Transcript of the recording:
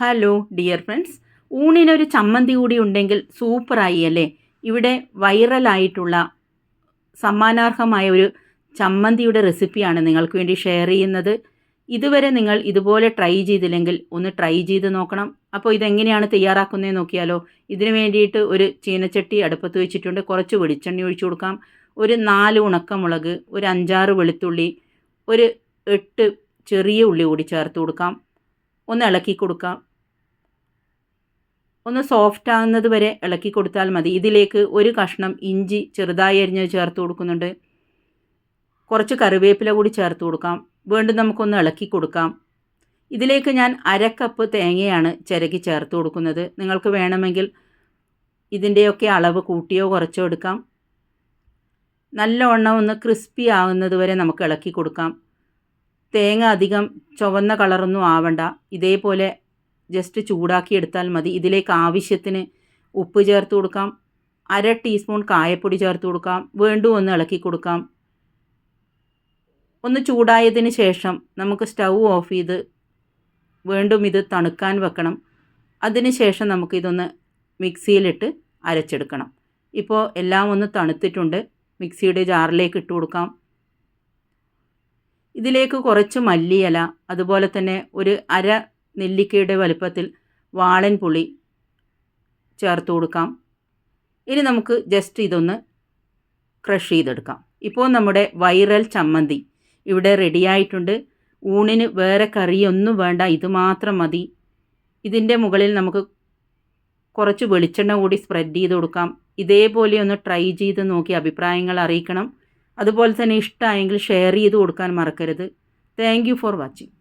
Hello dear friends, ഊണിനൊരു ചമ്മന്തി കൂടി ഉണ്ടെങ്കിൽ സൂപ്പറായി അല്ലേ. ഇവിടെ വൈറലായിട്ടുള്ള സമ്മാനാർഹമായ ഒരു ചമ്മന്തിയുടെ റെസിപ്പിയാണ് നിങ്ങൾക്ക് വേണ്ടി ഷെയർ ചെയ്യുന്നത്. ഇതുവരെ നിങ്ങൾ ഇതുപോലെ ട്രൈ ചെയ്തില്ലെങ്കിൽ ഒന്ന് ട്രൈ ചെയ്ത് നോക്കണം. അപ്പോൾ ഇതെങ്ങനെയാണ് തയ്യാറാക്കുന്നതെന്ന് നോക്കിയാലോ. ഇതിനു വേണ്ടിയിട്ട് ഒരു ചീനച്ചട്ടി അടുപ്പത്ത് വെച്ചിട്ടുണ്ട്. കുറച്ച് വെളിച്ചെണ്ണ ഒഴിച്ചു കൊടുക്കാം. ഒരു 4 ഉണക്കമുളക്, ഒരു 5-6 വെളുത്തുള്ളി, ഒരു 8 ചെറിയ ഉള്ളി കൂടി ചേർത്ത് കൊടുക്കാം. ഒന്ന് ഇളക്കി കൊടുക്കാം. ഒന്ന് സോഫ്റ്റ് ആകുന്നത് വരെ ഇളക്കി കൊടുത്താൽ മതി. ഇതിലേക്ക് ഒരു കഷ്ണം ഇഞ്ചി ചെറുതായി അരിഞ്ഞത് ചേർത്ത് കൊടുക്കുന്നുണ്ട്. കുറച്ച് കറിവേപ്പില കൂടി ചേർത്ത് കൊടുക്കാം. വീണ്ടും നമുക്കൊന്ന് ഇളക്കി കൊടുക്കാം. ഇതിലേക്ക് ഞാൻ 1/2 കപ്പ് തേങ്ങയാണ് ചിരകി ചേർത്ത് കൊടുക്കുന്നത്. നിങ്ങൾക്ക് വേണമെങ്കിൽ ഇതിൻ്റെയൊക്കെ അളവ് കൂട്ടിയോ കുറച്ചോ എടുക്കാം. നല്ലവണ്ണം ഒന്ന് ക്രിസ്പി ആകുന്നത് വരെ നമുക്ക് ഇളക്കി കൊടുക്കാം. തേങ്ങ അധികം ചുവന്ന കളറൊന്നും ആവണ്ട. ഇതേപോലെ ജസ്റ്റ് ചൂടാക്കി എടുത്താൽ മതി. ഇതിലേക്ക് ആവശ്യത്തിന് ഉപ്പ് ചേർത്ത് കൊടുക്കാം. 1/2 ടീസ്പൂൺ കായപ്പൊടി ചേർത്ത് കൊടുക്കാം. വീണ്ടും ഒന്ന് ഇളക്കി കൊടുക്കാം. ഒന്ന് ചൂടായതിന് ശേഷം നമുക്ക് സ്റ്റൗ ഓഫ് ചെയ്ത് വീണ്ടും ഇത് തണുക്കാൻ വെക്കണം. അതിന് ശേഷം നമുക്കിതൊന്ന് മിക്സിയിലിട്ട് അരച്ചെടുക്കണം. ഇപ്പോൾ എല്ലാം ഒന്ന് തണുത്തിട്ടുണ്ട്. മിക്സിയുടെ ജാറിലേക്ക് ഇട്ട് കൊടുക്കാം. ഇതിലേക്ക് കുറച്ച് മല്ലിയില, അതുപോലെ തന്നെ ഒരു 1/2 നെല്ലിക്കയുടെ വലുപ്പത്തിൽ വാളൻ പുളി ചേർത്ത് കൊടുക്കാം. ഇനി നമുക്ക് ജസ്റ്റ് ഇതൊന്ന് ക്രഷ് ചെയ്തെടുക്കാം. ഇപ്പോൾ നമ്മുടെ വൈറൽ ചമ്മന്തി ഇവിടെ റെഡിയായിട്ടുണ്ട്. ഊണിന് വേറെ കറിയൊന്നും വേണ്ട, ഇത് മാത്രം മതി. ഇതിൻ്റെ മുകളിൽ നമുക്ക് കുറച്ച് വെളിച്ചെണ്ണ കൂടി സ്പ്രെഡ് ചെയ്ത് കൊടുക്കാം. ഇതേപോലെ ഒന്ന് ട്രൈ ചെയ്ത് നോക്കി അഭിപ്രായങ്ങൾ അറിയിക്കണം. അതുപോലെ തന്നെ ഇഷ്ടമായെങ്കിൽ ഷെയർ ചെയ്ത് കൊടുക്കാൻ മറക്കരുത്. Thank you for watching.